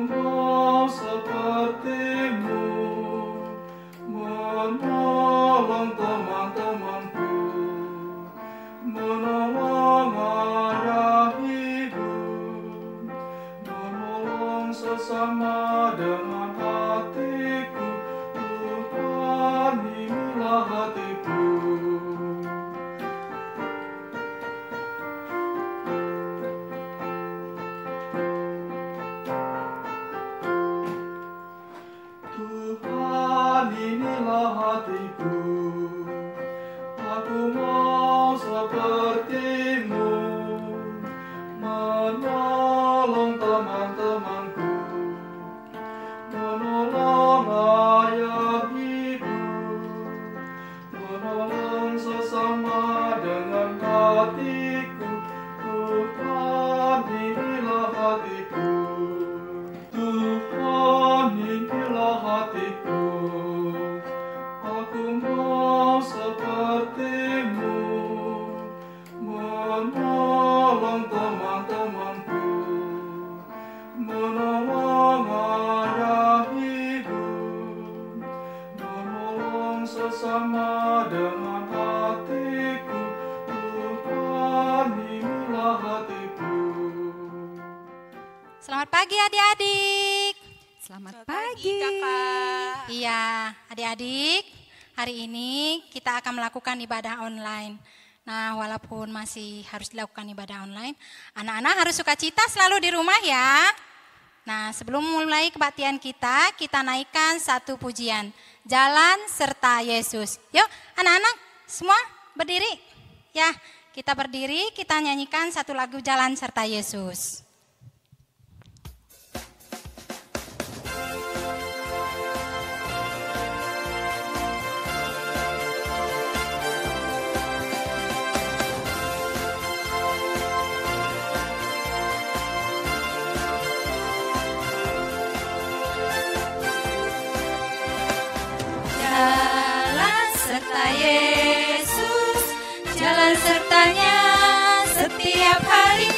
mau sepertimu, menolong teman-temanku, menolong ayah ibu, menolong sesama dengan hatiku. Tuhan, inilah hatiku. Tuhan, inilah hatiku. Aku mau sepertimu, menolong teman-temanku, menolong ayah ibu, menolong sesama dengan hatiku. Tuhan, inilah hatiku. Tuhan, inilah hatiku. Aku mau sepertimu, menolong teman-temanku, menolong ayah ibu, menolong sesama dengan hatiku. Tuhan, inilah hatiku. Selamat pagi adik-adik. Selamat pagi, Kakak. Iya, adik-adik, hari ini kita akan melakukan ibadah online. Nah, walaupun masih harus dilakukan ibadah online, anak-anak harus sukacita selalu di rumah ya. Nah, sebelum mulai kebaktian kita naikkan satu pujian. Jalan serta Yesus. Yuk, anak-anak semua berdiri. Ya, kita berdiri, kita nyanyikan satu lagu Jalan serta Yesus. Jalan serta Yesus, jalan sertanya setiap hari.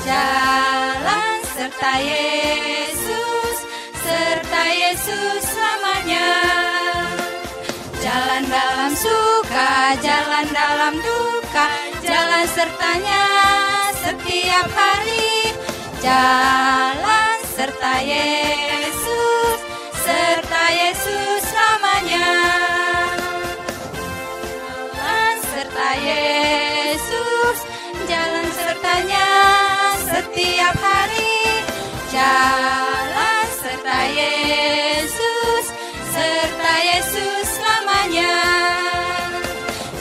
Jalan serta Yesus, serta Yesus selamanya. Jalan dalam suka, jalan dalam duka, jalan sertanya setiap hari. Jalan serta Yesus, serta Yesus selamanya. Jalan serta Yesus, jalan sertanya setiap hari. Jalan serta Yesus, serta Yesus selamanya.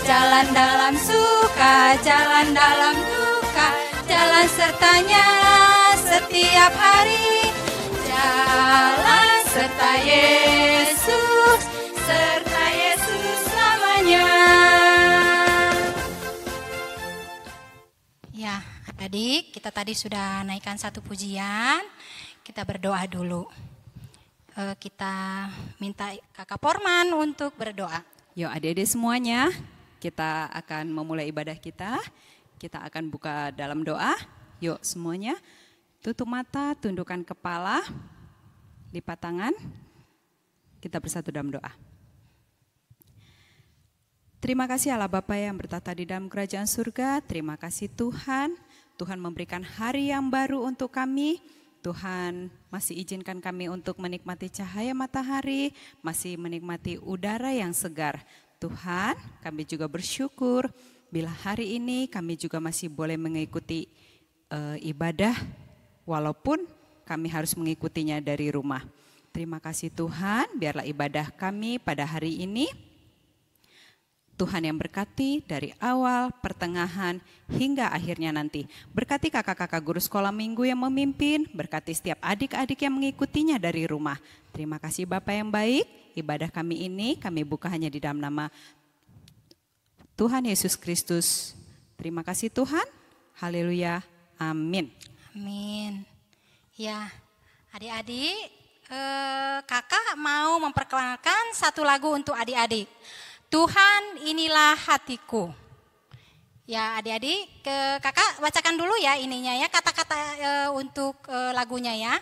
Jalan dalam suka, jalan dalam duka, jalan sertanya setiap hari. Jalan serta Yesus, serta Yesus selamanya. Ya, adik, kita tadi sudah naikkan satu pujian. Kita berdoa dulu. Kita minta Kakak Porman untuk berdoa. Yuk adik-adik semuanya, kita akan memulai ibadah kita. Kita akan buka dalam doa. Yuk semuanya, tutup mata, tundukkan kepala, lipat tangan. Kita bersatu dalam doa. Terima kasih Allah Bapa yang bertata di dalam kerajaan surga. Terima kasih Tuhan. Tuhan memberikan hari yang baru untuk kami. Tuhan masih izinkan kami untuk menikmati cahaya matahari, masih menikmati udara yang segar. Tuhan, kami juga bersyukur bila hari ini kami juga masih boleh mengikuti ibadah walaupun kami harus mengikutinya dari rumah. Terima kasih Tuhan, biarlah ibadah kami pada hari ini Tuhan yang berkati dari awal, pertengahan, hingga akhirnya nanti. Berkati kakak-kakak guru sekolah minggu yang memimpin, berkati setiap adik-adik yang mengikutinya dari rumah. Terima kasih Bapa yang baik, ibadah kami ini kami buka hanya di dalam nama Tuhan Yesus Kristus. Terima kasih Tuhan, haleluya, amin. Amin. Ya, adik-adik, kakak mau memperkenalkan satu lagu untuk adik-adik. Tuhan inilah hatiku. Ya adik-adik, kakak bacakan dulu ya ininya ya, kata-kata untuk lagunya ya.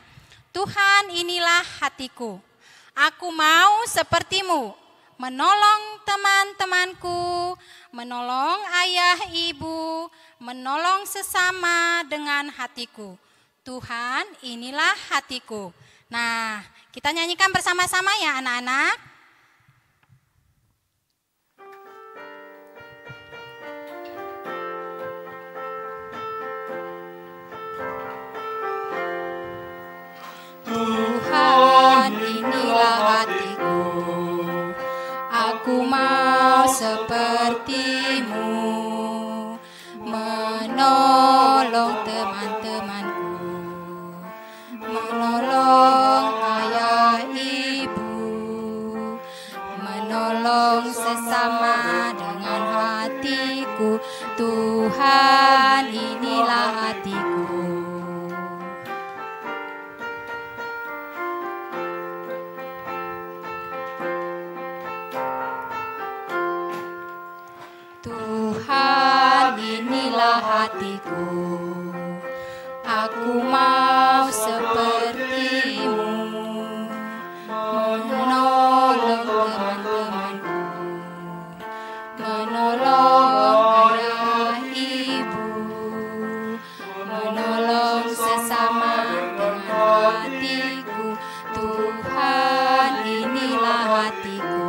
Tuhan, inilah hatiku. Aku mau sepertimu, menolong teman-temanku, menolong ayah ibu, menolong sesama dengan hatiku. Tuhan, inilah hatiku. Nah, kita nyanyikan bersama-sama ya anak-anak. Tuhan, inilah hatiku, aku mau sepertimu, menolong teman-temanku, menolong ayah ibu, menolong sesama dengan hatiku. Tuhan, inilah hatiku. Tuhan, inilah hatiku, aku mau sepertimu, menolong teman-temanku, menolong ayah ibu, menolong sesama dengan hatiku. Tuhan, inilah hatiku.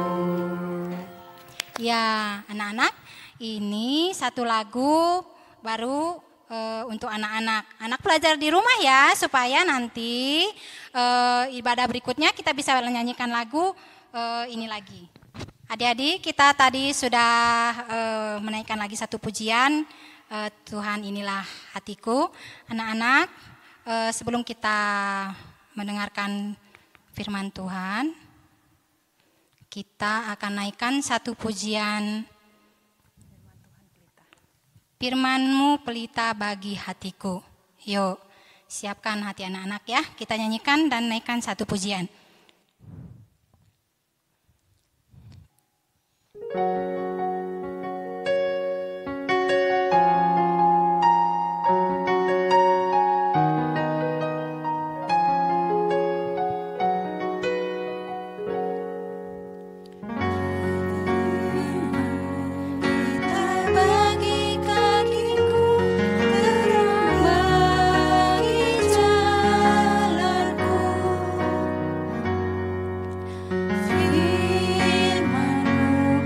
Ya, anak-anak, ini satu lagu baru untuk anak-anak. Anak belajar di rumah ya, supaya nanti ibadah berikutnya kita bisa menyanyikan lagu ini lagi. Adik-adik, kita tadi sudah menaikkan lagi satu pujian, Tuhan inilah hatiku. Anak-anak, sebelum kita mendengarkan firman Tuhan, kita akan naikkan satu pujian, Firman-Mu pelita bagi hatiku. Yuk, siapkan hati anak-anak ya. Kita nyanyikan dan naikkan satu pujian. Firman-Mu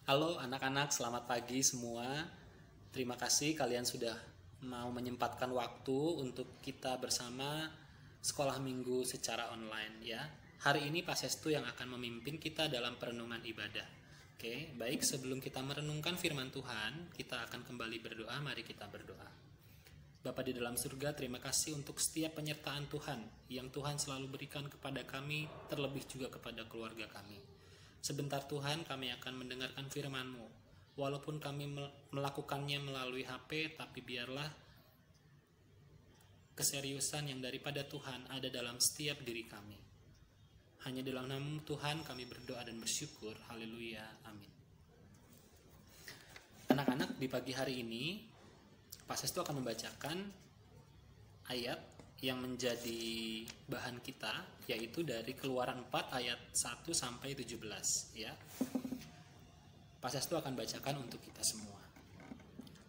Halo anak-anak, selamat pagi semua. Terima kasih kalian sudah mau menyempatkan waktu untuk kita bersama sekolah minggu secara online ya. Hari ini Pak Sestu yang akan memimpin kita dalam perenungan ibadah. Oke, baik, sebelum kita merenungkan firman Tuhan, kita akan kembali berdoa. Mari kita berdoa. Bapa di dalam surga, terima kasih untuk setiap penyertaan Tuhan yang Tuhan selalu berikan kepada kami, terlebih juga kepada keluarga kami. Sebentar Tuhan, kami akan mendengarkan firman-Mu. Walaupun kami melakukannya melalui HP, tapi biarlah keseriusan yang daripada Tuhan ada dalam setiap diri kami. Hanya dalam nama Tuhan kami berdoa dan bersyukur. Haleluya. Amin. Anak-anak, di pagi hari ini Pak Sestu akan membacakan ayat yang menjadi bahan kita, yaitu dari Keluaran 4 ayat 1 sampai 17 ya. Pak Sestu akan bacakan untuk kita semua.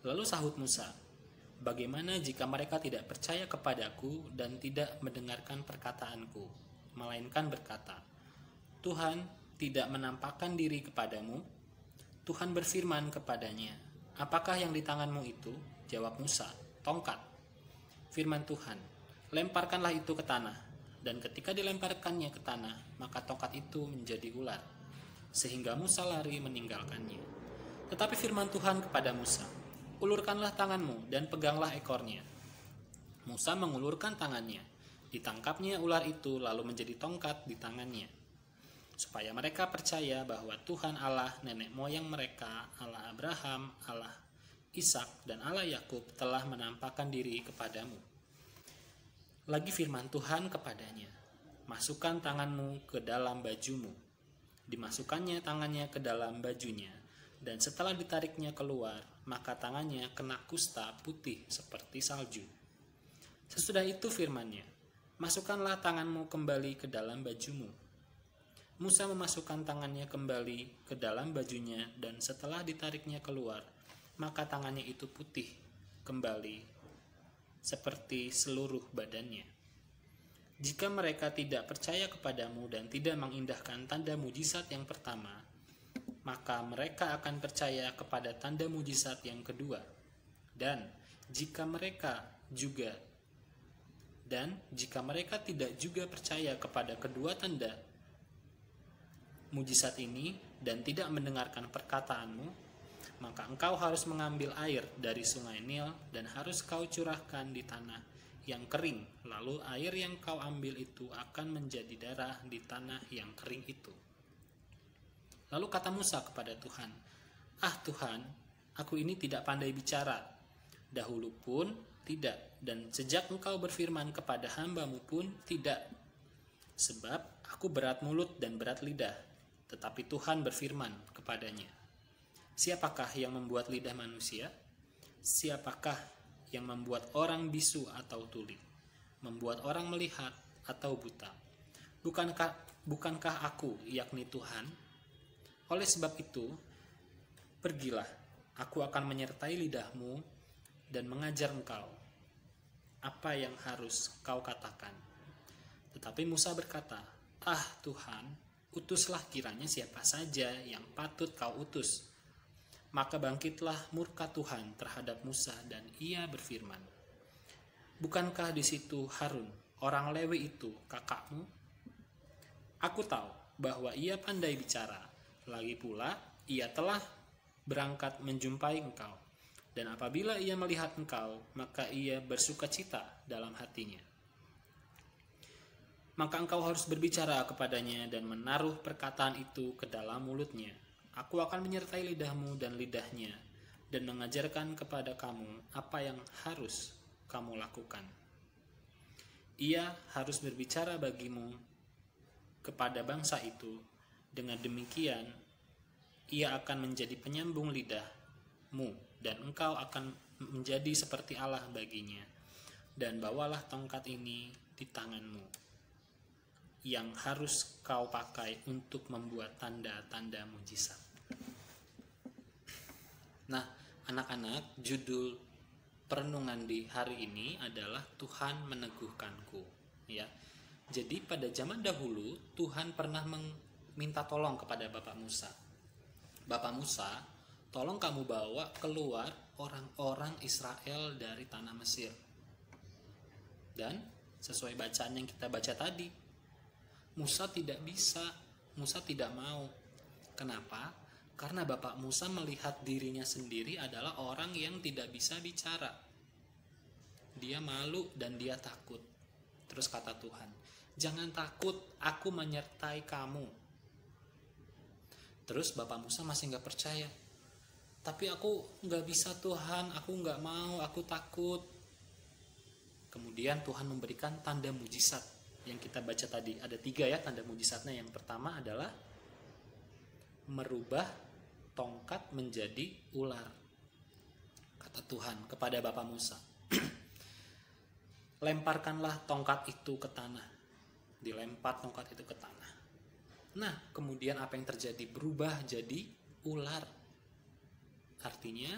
Lalu sahut Musa, "Bagaimana jika mereka tidak percaya kepadaku dan tidak mendengarkan perkataanku, melainkan berkata, Tuhan tidak menampakkan diri kepadamu?" Tuhan berfirman kepadanya, "Apakah yang di tanganmu itu?" Jawab Musa, "Tongkat." Firman Tuhan, "Lemparkanlah itu ke tanah." Dan ketika dilemparkannya ke tanah, maka tongkat itu menjadi ular, sehingga Musa lari meninggalkannya. Tetapi firman Tuhan kepada Musa, "Ulurkanlah tanganmu dan peganglah ekornya." Musa mengulurkan tangannya. Ditangkapnya ular itu lalu menjadi tongkat di tangannya. Supaya mereka percaya bahwa Tuhan Allah nenek moyang mereka, Allah Abraham, Allah Ishak, dan Allah Yakub telah menampakkan diri kepadamu. Lagi firman Tuhan kepadanya, "Masukkan tanganmu ke dalam bajumu." Dimasukkannya tangannya ke dalam bajunya, dan setelah ditariknya keluar, maka tangannya kena kusta putih seperti salju. Sesudah itu firman-Nya, "Masukkanlah tanganmu kembali ke dalam bajumu." Musa memasukkan tangannya kembali ke dalam bajunya, dan setelah ditariknya keluar, maka tangannya itu putih kembali seperti seluruh badannya. Jika mereka tidak percaya kepadamu dan tidak mengindahkan tanda mujizat yang pertama, maka mereka akan percaya kepada tanda mujizat yang kedua. Dan jika mereka tidak juga percaya kepada kedua tanda mujizat ini dan tidak mendengarkan perkataanmu, maka engkau harus mengambil air dari sungai Nil dan harus kau curahkan di tanah yang kering. Lalu air yang kau ambil itu akan menjadi darah di tanah yang kering itu. Lalu kata Musa kepada Tuhan, "Ah Tuhan, aku ini tidak pandai bicara. Dahulu pun tidak, dan sejak engkau berfirman kepada hamba-Mu pun tidak. Sebab aku berat mulut dan berat lidah." Tetapi Tuhan berfirman kepadanya, "Siapakah yang membuat lidah manusia? Siapakah yang membuat orang bisu atau tuli? Membuat orang melihat atau buta? Bukankah aku, yakni Tuhan? Oleh sebab itu, pergilah, aku akan menyertai lidahmu dan mengajar engkau apa yang harus kau katakan." Tetapi Musa berkata, "Ah Tuhan, utuslah kiranya siapa saja yang patut kau utus." Maka bangkitlah murka Tuhan terhadap Musa dan ia berfirman, "Bukankah di situ Harun, orang Lewi itu, kakakmu? Aku tahu bahwa ia pandai bicara. Lagi pula ia telah berangkat menjumpai engkau. Dan apabila ia melihat engkau, maka ia bersukacita dalam hatinya. Maka engkau harus berbicara kepadanya dan menaruh perkataan itu ke dalam mulutnya. Aku akan menyertai lidahmu dan lidahnya, dan mengajarkan kepada kamu apa yang harus kamu lakukan. Ia harus berbicara bagimu kepada bangsa itu. Dengan demikian, ia akan menjadi penyambung lidahmu, dan engkau akan menjadi seperti Allah baginya. Dan bawalah tongkat ini di tanganmu, yang harus kau pakai untuk membuat tanda-tanda mujizat." Nah, anak-anak, judul perenungan di hari ini adalah Tuhan meneguhkanku, ya. Jadi pada zaman dahulu Tuhan pernah meminta tolong kepada Bapak Musa. Bapak Musa, tolong kamu bawa keluar orang-orang Israel dari tanah Mesir. Dan sesuai bacaan yang kita baca tadi, Musa tidak bisa, Musa tidak mau. Kenapa? Karena Bapak Musa melihat dirinya sendiri adalah orang yang tidak bisa bicara. Dia malu dan dia takut. Terus kata Tuhan, jangan takut, aku menyertai kamu. Terus Bapak Musa masih gak percaya. Tapi aku gak bisa Tuhan, aku gak mau, aku takut. Kemudian Tuhan memberikan tanda mujizat yang kita baca tadi. Ada 3 ya tanda mujizatnya. Yang pertama adalah merubah tongkat menjadi ular. Kata Tuhan kepada Bapak Musa, lemparkanlah tongkat itu ke tanah. Dilempar tongkat itu ke tanah. Nah, kemudian apa yang terjadi? Berubah jadi ular. Artinya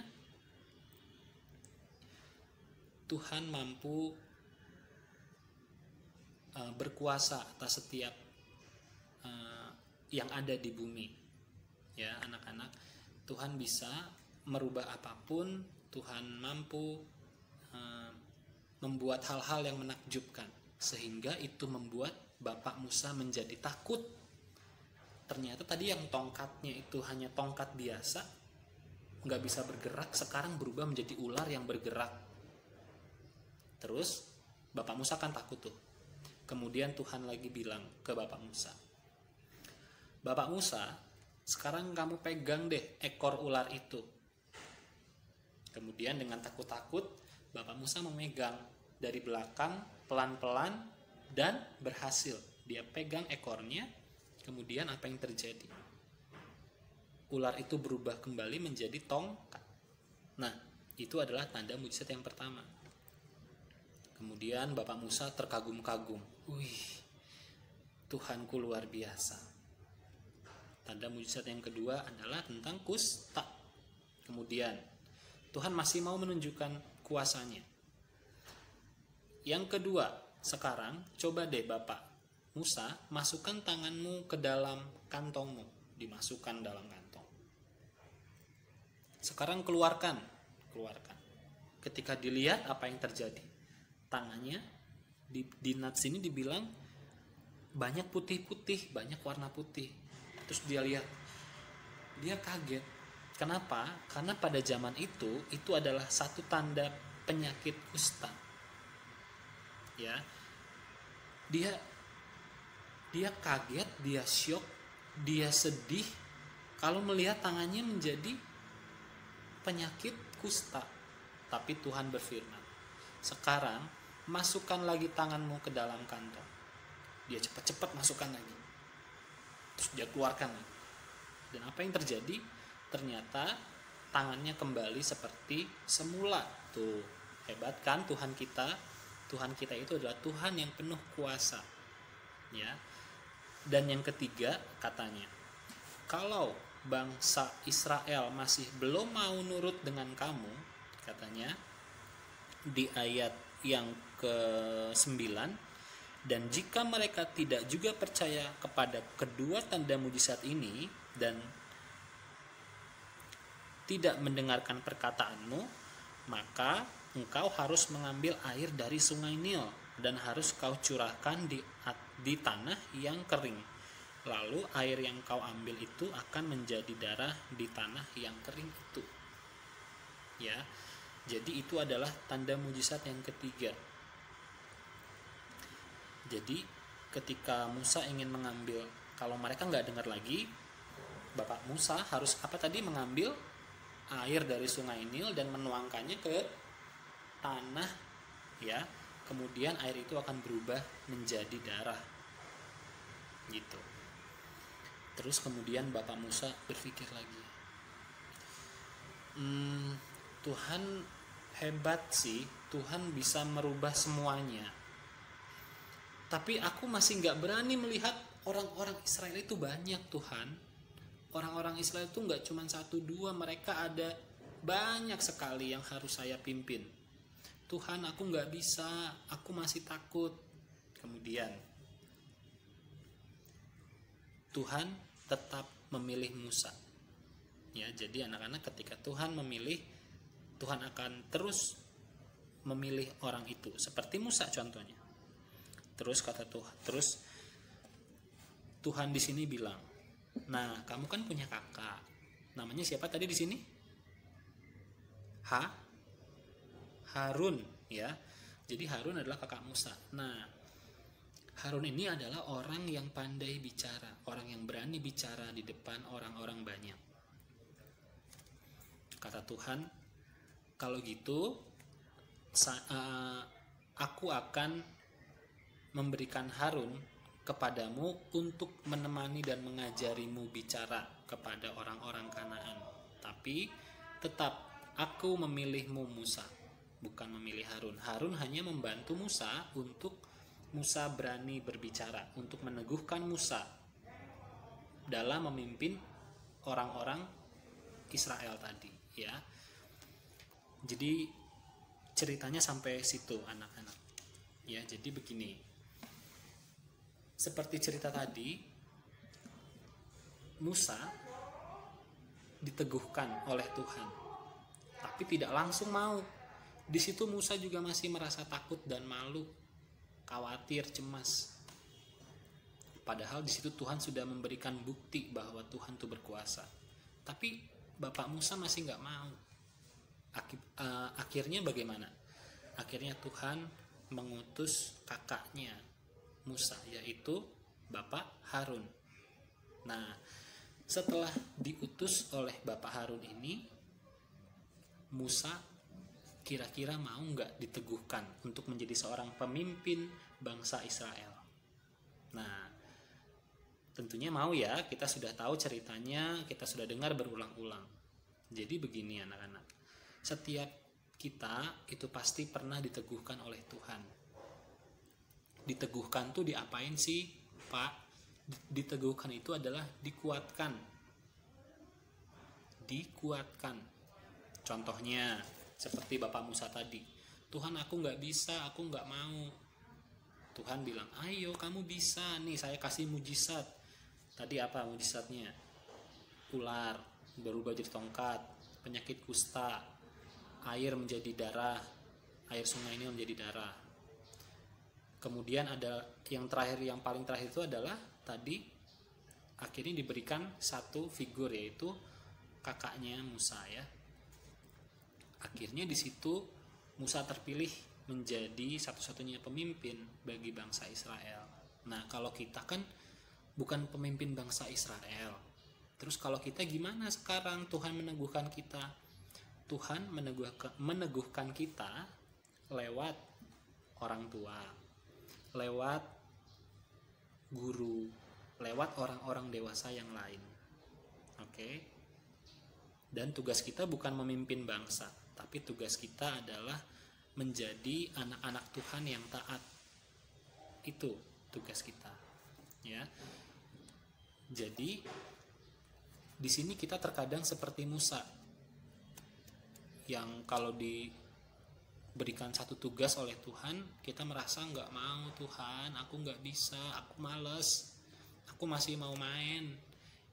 Tuhan mampu berkuasa atas setiap yang ada di bumi. Ya, anak-anak, Tuhan bisa merubah apapun. Tuhan mampu membuat hal-hal yang menakjubkan, sehingga itu membuat Bapak Musa menjadi takut. Ternyata tadi yang tongkatnya itu hanya tongkat biasa, nggak bisa bergerak, sekarang berubah menjadi ular yang bergerak. Terus Bapak Musa kan takut tuh. Kemudian Tuhan lagi bilang ke Bapak Musa, Bapak Musa, sekarang kamu pegang deh ekor ular itu. Kemudian dengan takut-takut Bapak Musa memegang dari belakang pelan-pelan dan berhasil. Dia pegang ekornya. Kemudian apa yang terjadi? Ular itu berubah kembali menjadi tongkat. Nah, itu adalah tanda mujizat yang pertama. Kemudian Bapak Musa terkagum-kagum. Wih, Tuhanku luar biasa. Tanda mujizat yang kedua adalah tentang kusta. Kemudian Tuhan masih mau menunjukkan kuasanya. Yang kedua, sekarang coba deh Bapak Musa, masukkan tanganmu ke dalam kantongmu. Dimasukkan dalam kantong. Sekarang keluarkan. Ketika dilihat, apa yang terjadi? Tangannya di nats ini dibilang banyak putih-putih, banyak warna putih. Terus dia lihat, dia kaget. Kenapa? Karena pada zaman itu adalah satu tanda penyakit kusta. Ya, dia kaget, dia syok, dia sedih kalau melihat tangannya menjadi penyakit kusta. Tapi Tuhan berfirman, sekarang masukkan lagi tanganmu ke dalam kantong. Dia cepat-cepat masukkan lagi. Terus dia keluarkan lagi. Dan apa yang terjadi? Ternyata tangannya kembali seperti semula. Tuh, hebat kan Tuhan kita? Tuhan kita itu adalah Tuhan yang penuh kuasa. Ya. Dan yang ketiga katanya, kalau bangsa Israel masih belum mau nurut dengan kamu, katanya di ayat yang ke-9, dan jika mereka tidak juga percaya kepada kedua tanda mujizat ini dan tidak mendengarkan perkataanmu, maka engkau harus mengambil air dari sungai Nil dan harus kau curahkan di tanah yang kering. Lalu air yang kau ambil itu akan menjadi darah di tanah yang kering itu. Ya, jadi itu adalah tanda mujizat yang ketiga. Jadi ketika Musa ingin mengambil, kalau mereka nggak dengar lagi, Bapak Musa harus apa tadi? Mengambil air dari sungai Nil dan menuangkannya ke tanah, ya. Kemudian air itu akan berubah menjadi darah, gitu. Terus kemudian Bapak Musa berpikir lagi, Tuhan hebat sih, Tuhan bisa merubah semuanya. Tapi aku masih gak berani melihat orang-orang Israel itu banyak, Tuhan. Orang-orang Israel itu gak cuma 1-2, mereka ada banyak sekali yang harus saya pimpin. Tuhan, aku gak bisa, aku masih takut. Kemudian Tuhan tetap memilih Musa. Ya, jadi anak-anak ketika Tuhan memilih, Tuhan akan terus memilih orang itu. Seperti Musa contohnya. Terus Tuhan di sini bilang, "Nah, kamu kan punya kakak. Namanya siapa tadi di sini? Harun, ya. Jadi Harun adalah kakak Musa. Nah, Harun ini adalah orang yang pandai bicara, orang yang berani bicara di depan orang-orang banyak. Kata Tuhan, kalau gitu aku akan memberikan Harun kepadamu untuk menemani dan mengajarimu bicara kepada orang-orang Kanaan. Tapi tetap aku memilihmu Musa, bukan memilih Harun. Harun hanya membantu Musa untuk Musa berani berbicara, untuk meneguhkan Musa dalam memimpin orang-orang Israel tadi, ya. Jadi ceritanya sampai situ anak-anak. Ya, jadi begini. Seperti cerita tadi, Musa diteguhkan oleh Tuhan, tapi tidak langsung mau. Di situ Musa juga masih merasa takut dan malu, khawatir, cemas. Padahal di situ Tuhan sudah memberikan bukti bahwa Tuhan itu berkuasa. Tapi Bapak Musa masih nggak mau. Akhirnya bagaimana? Akhirnya Tuhan mengutus kakaknya Musa, yaitu Bapak Harun. Nah, setelah diutus oleh Bapak Harun ini, Musa kira-kira mau nggak diteguhkan untuk menjadi seorang pemimpin bangsa Israel? Nah, tentunya mau ya, kita sudah tahu ceritanya, kita sudah dengar berulang-ulang. Jadi begini anak-anak, setiap kita itu pasti pernah diteguhkan oleh Tuhan. Diteguhkan tuh diapain sih, Pak? Diteguhkan itu adalah dikuatkan. Dikuatkan. Contohnya seperti Bapak Musa tadi, Tuhan aku nggak bisa, aku nggak mau. Tuhan bilang, ayo kamu bisa nih, saya kasih mujizat. Tadi apa mujizatnya? Ular berubah jadi tongkat, penyakit kusta, air menjadi darah, air sungai ini menjadi darah. Kemudian ada yang terakhir, yang paling terakhir itu adalah tadi akhirnya diberikan satu figur, yaitu kakaknya Musa, ya. Akhirnya di situ Musa terpilih menjadi satu-satunya pemimpin bagi bangsa Israel. Nah, kalau kita kan bukan pemimpin bangsa Israel. Terus kalau kita gimana sekarang? Tuhan meneguhkan kita. Tuhan meneguhkan kita lewat orang tua, lewat guru, lewat orang-orang dewasa yang lain. Oke? Dan tugas kita bukan memimpin bangsa, tapi tugas kita adalah menjadi anak-anak Tuhan yang taat. Itu tugas kita, ya. Jadi di sini kita terkadang seperti Musa, yang kalau diberikan satu tugas oleh Tuhan, kita merasa nggak mau, Tuhan, aku nggak bisa, aku males, aku masih mau main.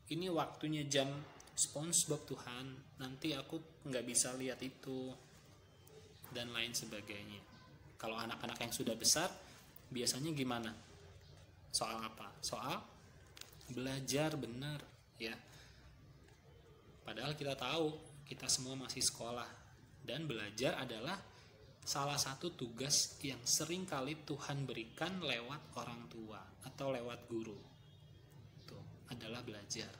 Ini waktunya jam SpongeBob, Tuhan, nanti aku nggak bisa lihat itu, dan lain sebagainya. Kalau anak-anak yang sudah besar, biasanya gimana? Soal apa? Soal belajar benar, ya. Padahal kita tahu, kita semua masih sekolah, dan belajar adalah salah satu tugas yang sering kali Tuhan berikan lewat orang tua atau lewat guru. Itu adalah belajar.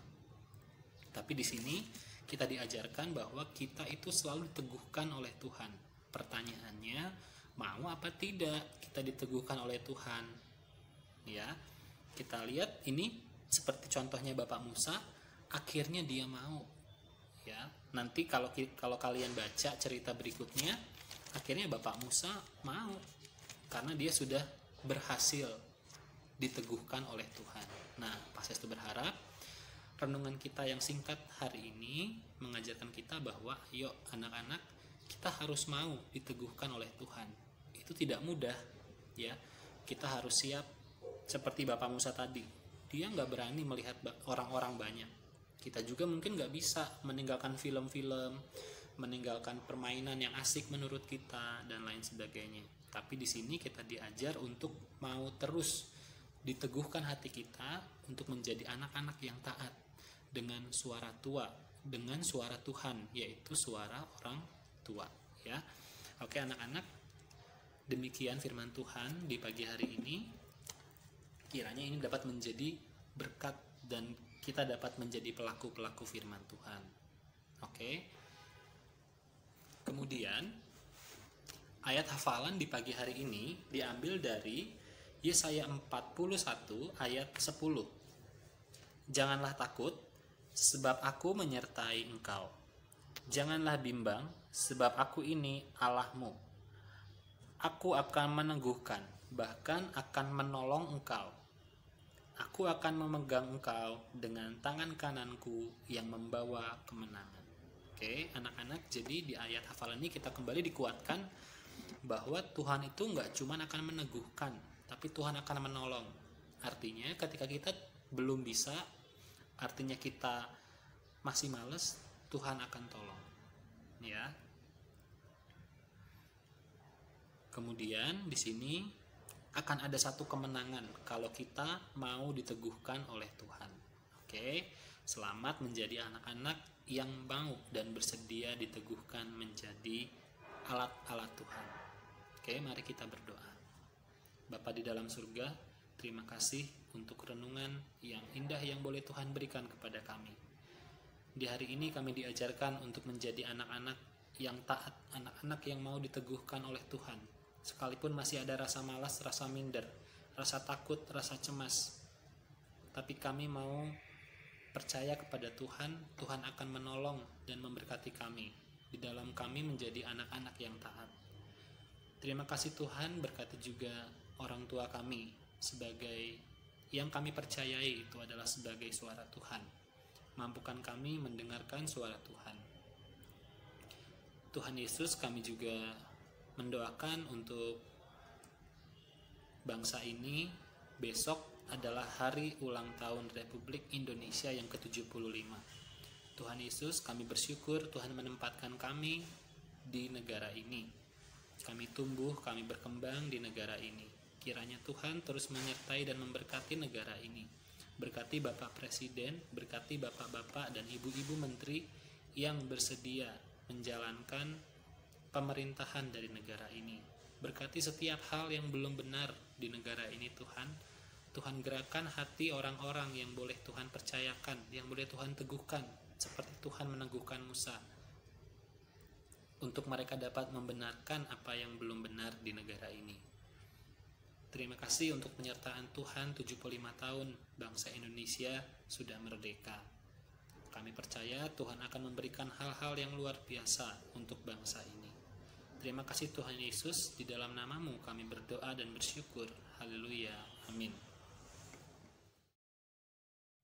Tapi di sini kita diajarkan bahwa kita itu selalu diteguhkan oleh Tuhan. Pertanyaannya, mau apa tidak kita diteguhkan oleh Tuhan? Ya, kita lihat ini seperti contohnya Bapak Musa, akhirnya dia mau. Ya, nanti kalau kalian baca cerita berikutnya, akhirnya Bapak Musa mau karena dia sudah berhasil diteguhkan oleh Tuhan. Nah, Pastor itu berharap renungan kita yang singkat hari ini mengajarkan kita bahwa yuk anak-anak, kita harus mau diteguhkan oleh Tuhan. Itu tidak mudah, ya. Kita harus siap seperti Bapak Musa tadi. Dia nggak berani melihat orang-orang banyak. Kita juga mungkin nggak bisa meninggalkan film-film, meninggalkan permainan yang asik menurut kita dan lain sebagainya. Tapi di sini kita diajar untuk mau terus diteguhkan hati kita untuk menjadi anak-anak yang taat dengan suara tua, dengan suara Tuhan, yaitu suara orang tua, ya. Oke anak-anak, demikian firman Tuhan di pagi hari ini. Kiranya ini dapat menjadi berkat dan kita dapat menjadi pelaku-pelaku firman Tuhan. Oke. Kemudian ayat hafalan di pagi hari ini diambil dari Yesaya 41 ayat 10. Janganlah takut, sebab aku menyertai engkau. Janganlah bimbang, sebab aku ini Allahmu. Aku akan meneguhkan, bahkan akan menolong engkau. Aku akan memegang engkau dengan tangan kananku yang membawa kemenangan. Oke, anak-anak, jadi di ayat hafalan ini kita kembali dikuatkan bahwa Tuhan itu nggak cuma akan meneguhkan, tapi Tuhan akan menolong. Artinya ketika kita belum bisa, artinya kita masih males, Tuhan akan tolong. Ya. Kemudian di sini akan ada satu kemenangan kalau kita mau diteguhkan oleh Tuhan. Oke, selamat menjadi anak-anak yang mau dan bersedia diteguhkan menjadi alat-alat Tuhan. Oke, mari kita berdoa. Bapa di dalam surga, terima kasih untuk renungan yang indah yang boleh Tuhan berikan kepada kami. Di hari ini kami diajarkan untuk menjadi anak-anak yang taat, anak-anak yang mau diteguhkan oleh Tuhan. Sekalipun masih ada rasa malas, rasa minder, rasa takut, rasa cemas. Tapi kami mau percaya kepada Tuhan, Tuhan akan menolong dan memberkati kami. Di dalam kami menjadi anak-anak yang taat. Terima kasih Tuhan, berkati juga orang tua kami sebagai yang kami percayai itu adalah sebagai suara Tuhan. Mampukan kami mendengarkan suara Tuhan. Tuhan Yesus, kami juga mendoakan untuk bangsa ini. Besok adalah hari ulang tahun Republik Indonesia yang ke-75. Tuhan Yesus, kami bersyukur Tuhan menempatkan kami di negara ini. Kami tumbuh, kami berkembang di negara ini. Kiranya Tuhan terus menyertai dan memberkati negara ini. Berkati Bapak Presiden, berkati Bapak-Bapak dan Ibu-Ibu Menteri yang bersedia menjalankan pemerintahan dari negara ini. Berkati setiap hal yang belum benar di negara ini Tuhan. Tuhan gerakan hati orang-orang yang boleh Tuhan percayakan, yang boleh Tuhan teguhkan, seperti Tuhan meneguhkan Musa, untuk mereka dapat membenarkan apa yang belum benar di negara ini. Terima kasih untuk penyertaan Tuhan. 75 tahun bangsa Indonesia sudah merdeka. Kami percaya Tuhan akan memberikan hal-hal yang luar biasa untuk bangsa ini. Terima kasih Tuhan Yesus, di dalam nama-Mu kami berdoa dan bersyukur. Haleluya. Amin.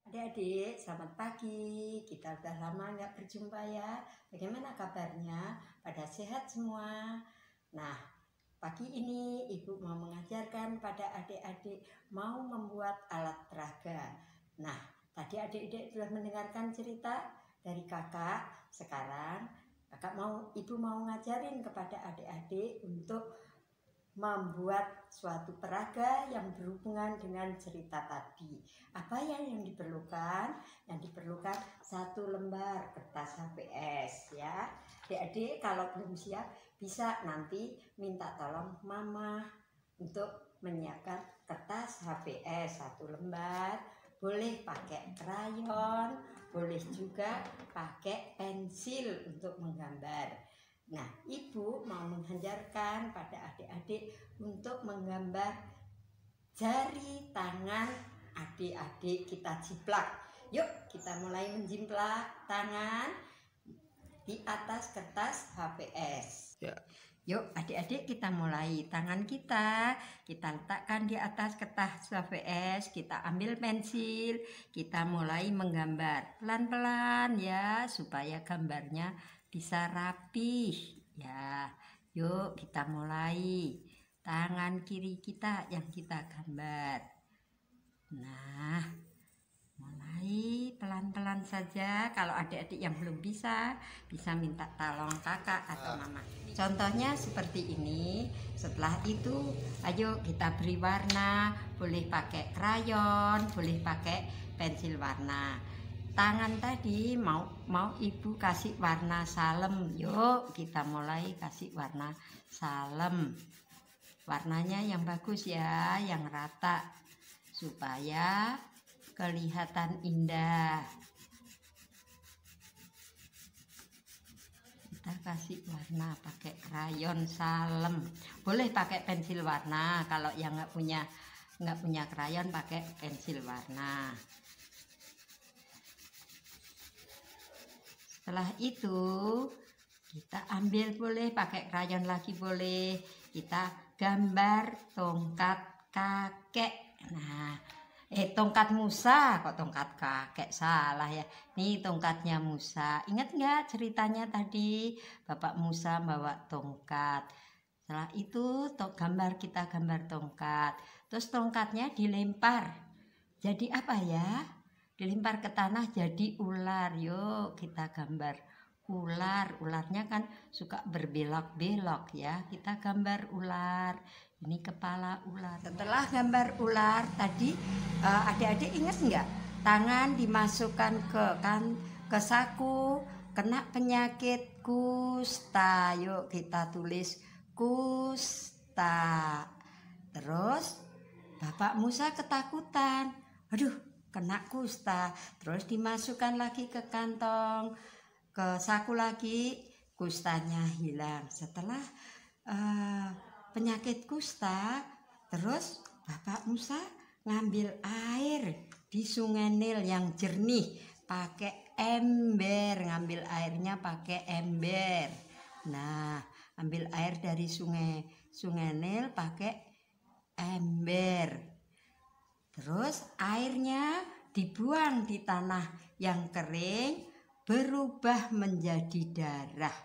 Adik-adik, selamat pagi. Kita udah lama nggak berjumpa ya. Bagaimana kabarnya? Pada sehat semua? Nah, pagi ini Ibu mau mengajarkan pada adik-adik mau membuat alat peraga. Nah, tadi adik-adik sudah mendengarkan cerita dari kakak. Sekarang Ibu mau ngajarin kepada adik-adik untuk membuat suatu peraga yang berhubungan dengan cerita tadi. Apa yang diperlukan? Yang diperlukan 1 lembar kertas HVS ya. Adik-adik kalau belum siap bisa nanti minta tolong mama untuk menyiapkan kertas HVS 1 lembar. Boleh pakai krayon, boleh juga pakai pensil untuk menggambar. Nah, Ibu mau mengajarkan pada adik-adik untuk menggambar jari tangan adik-adik kita jiplak. Yuk, kita mulai menjiplak tangan di atas kertas HVS. Ya. Yuk adik-adik kita mulai. Tangan kita letakkan di atas kertas HVS, kita ambil pensil, kita mulai menggambar pelan-pelan ya, supaya gambarnya bisa rapih ya. Yuk kita mulai. Tangan kiri kita yang kita gambar. Nah, mulai. Mulai pelan-pelan saja. Kalau adik-adik yang belum bisa minta tolong kakak atau mama. Contohnya seperti ini. Setelah itu, ayo kita beri warna. Boleh pakai krayon, boleh pakai pensil warna. Tangan tadi mau ibu kasih warna salem. Yuk kita mulai kasih warna salem. Warnanya yang bagus ya, yang rata, supaya kelihatan indah. Kita kasih warna pakai krayon salem. Boleh pakai pensil warna. Kalau yang nggak punya krayon, pakai pensil warna. Setelah itu kita ambil, boleh pakai krayon lagi, boleh. Kita gambar tongkat kakek. Nah, tongkat Musa, kok tongkat kakek, salah ya. Nih tongkatnya Musa. Ingat nggak ceritanya tadi? Bapak Musa bawa tongkat. Setelah itu kita gambar tongkat. Terus tongkatnya dilempar. Jadi apa ya? Dilempar ke tanah jadi ular. Yuk kita gambar ular. Ularnya kan suka berbelok-belok ya. Kita gambar ular. Ini kepala ular. Setelah gambar ular tadi, adik-adik ingat nggak? Tangan dimasukkan ke saku, kena penyakit kusta. Yuk kita tulis kusta. Terus Bapak Musa ketakutan. Aduh, kena kusta. Terus dimasukkan lagi ke kantong, ke saku lagi, kustanya hilang. Setelah penyakit kusta, terus Bapak Musa ngambil air di Sungai Nil yang jernih pakai ember, ngambil airnya pakai ember. Nah, ambil air dari Sungai Nil pakai ember. Terus airnya dibuang di tanah yang kering, berubah menjadi darah.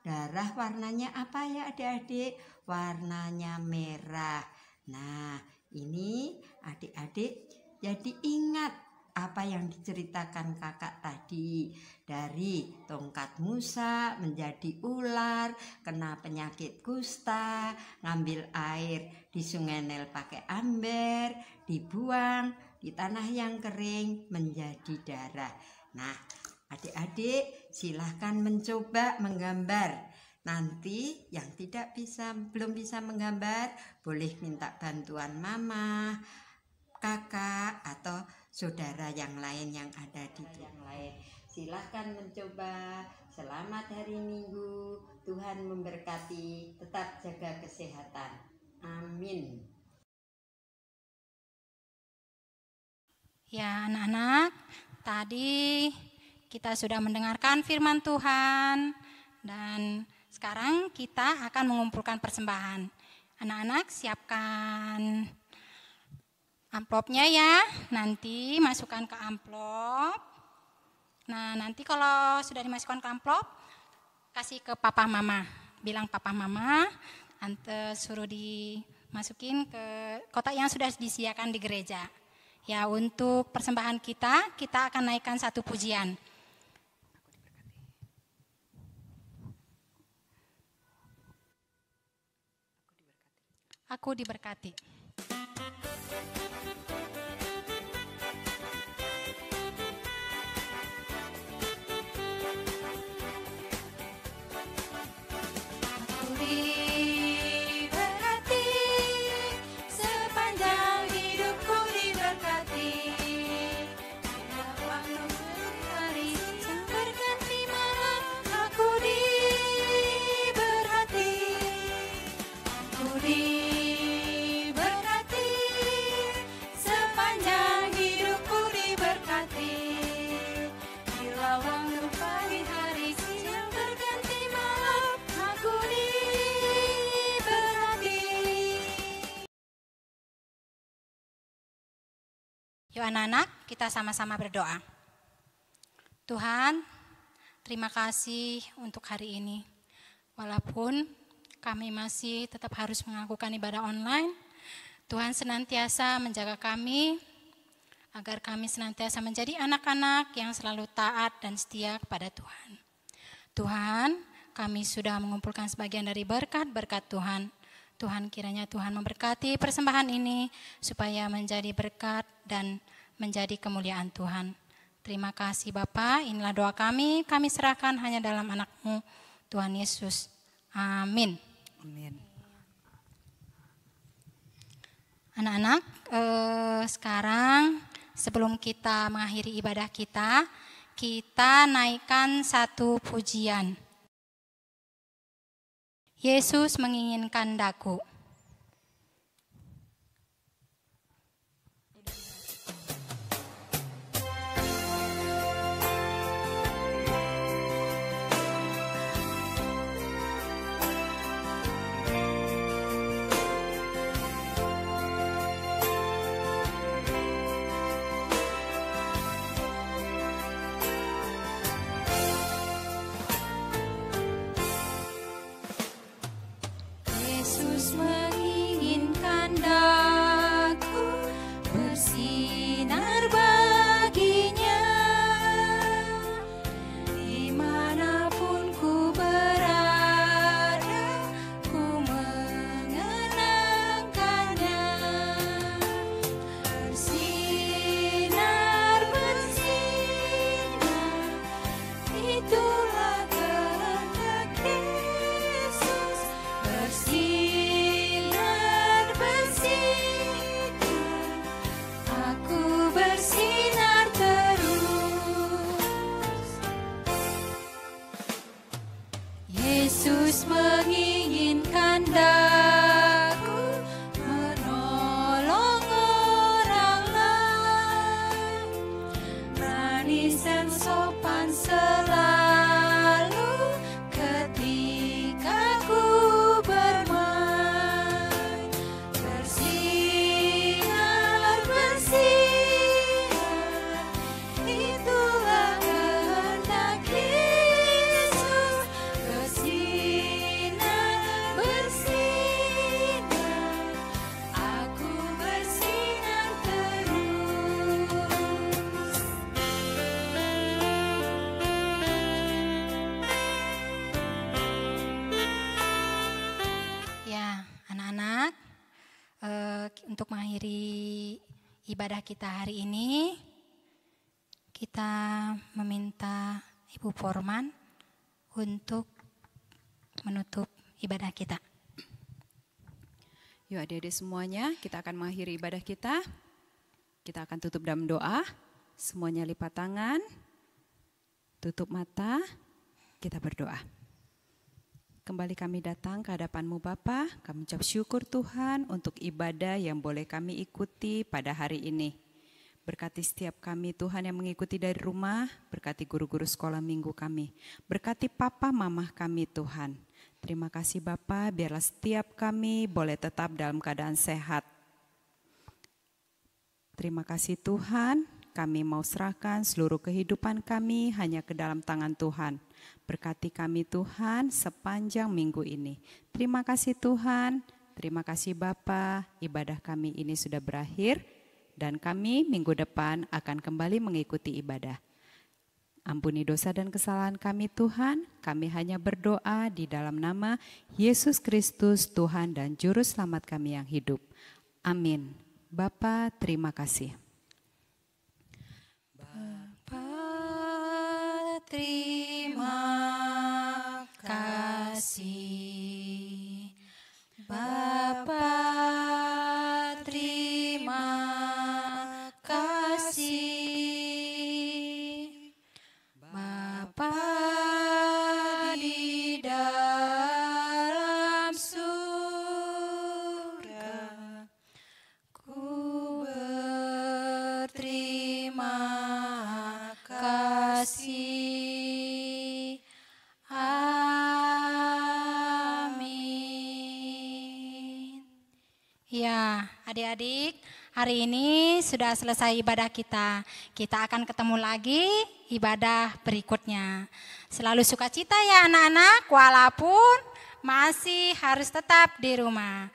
Darah warnanya apa ya adik-adik? Warnanya merah. Nah, ini adik-adik jadi ingat apa yang diceritakan kakak tadi. Dari tongkat Musa menjadi ular, kena penyakit kusta, ngambil air di Sungai Nil pakai ember, dibuang di tanah yang kering menjadi darah. Nah, adik-adik silahkan mencoba menggambar. Nanti yang belum bisa menggambar, boleh minta bantuan mama, kakak, atau saudara yang lain yang ada di yang lain. Silahkan mencoba. Selamat hari Minggu. Tuhan memberkati. Tetap jaga kesehatan. Amin. Ya anak-anak, tadi kita sudah mendengarkan firman Tuhan dan sekarang kita akan mengumpulkan persembahan. Anak-anak siapkan amplopnya ya, nanti masukkan ke amplop. Nah nanti kalau sudah dimasukkan ke amplop, kasih ke papa mama. Bilang papa mama, tante suruh dimasukin ke kotak yang sudah disediakan di gereja. Ya untuk persembahan kita akan naikkan satu pujian. Aku diberkati. Yuk anak-anak, kita sama-sama berdoa. Tuhan, terima kasih untuk hari ini. Walaupun kami masih tetap harus melakukan ibadah online, Tuhan senantiasa menjaga kami agar kami senantiasa menjadi anak-anak yang selalu taat dan setia kepada Tuhan. Tuhan, kami sudah mengumpulkan sebagian dari berkat-berkat Tuhan. Tuhan, kiranya Tuhan memberkati persembahan ini supaya menjadi berkat dan menjadi kemuliaan Tuhan. Terima kasih Bapa, inilah doa kami serahkan hanya dalam anak-Mu, Tuhan Yesus. Amin. Amin. Anak-anak, sekarang sebelum kita mengakhiri ibadah kita naikkan satu pujian. Yesus menginginkan daku. Yesus menginginkan daku bersinar baginya, dimanapun ku berada, ku mengenangkannya. Bersinar, bersinar, itulah kehendak Yesus. Bersinar, bersinar, aku bersinar terus. Yesus menginginkan daku menolong orang lain, manis dan sopan selalu ketika ku bermain. Bersinar, bersinar, itulah kehendak Yesus. Bersinar, bersinar, aku bersinar terus. Ya, anak-anak, untuk mengakhiri ibadah kita hari ini, kita meminta Ibu Forman untuk menutup ibadah kita. Yuk adik-adik semuanya, kita akan mengakhiri ibadah kita. Kita akan tutup dalam doa. Semuanya lipat tangan, tutup mata, kita berdoa. Kembali kami datang ke hadapan-Mu Bapa, kami ucap syukur Tuhan untuk ibadah yang boleh kami ikuti pada hari ini. Berkati setiap kami Tuhan yang mengikuti dari rumah, berkati guru-guru sekolah minggu kami, berkati papa mamah kami Tuhan. Terima kasih Bapa, biarlah setiap kami boleh tetap dalam keadaan sehat. Terima kasih Tuhan, kami mau serahkan seluruh kehidupan kami hanya ke dalam tangan Tuhan. Berkati kami Tuhan sepanjang minggu ini. Terima kasih Tuhan, terima kasih Bapa, ibadah kami ini sudah berakhir dan kami minggu depan akan kembali mengikuti ibadah. Ampuni dosa dan kesalahan kami Tuhan, kami hanya berdoa di dalam nama Yesus Kristus Tuhan dan Juru Selamat kami yang hidup. Amin. Bapa, terima kasih. Bapa, terima kasih. Bapa, terima kasih. Bapa di dalam surga, ku berterima kasih. Amin. Ya, adik-adik, hari ini sudah selesai ibadah kita. Kita akan ketemu lagi ibadah berikutnya. Selalu sukacita ya anak-anak, walaupun masih harus tetap di rumah.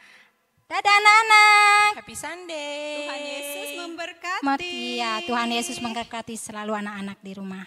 Dadah anak-anak. Happy Sunday. Tuhan Yesus memberkati. memberkati. Iya, Tuhan Yesus memberkati selalu anak-anak di rumah.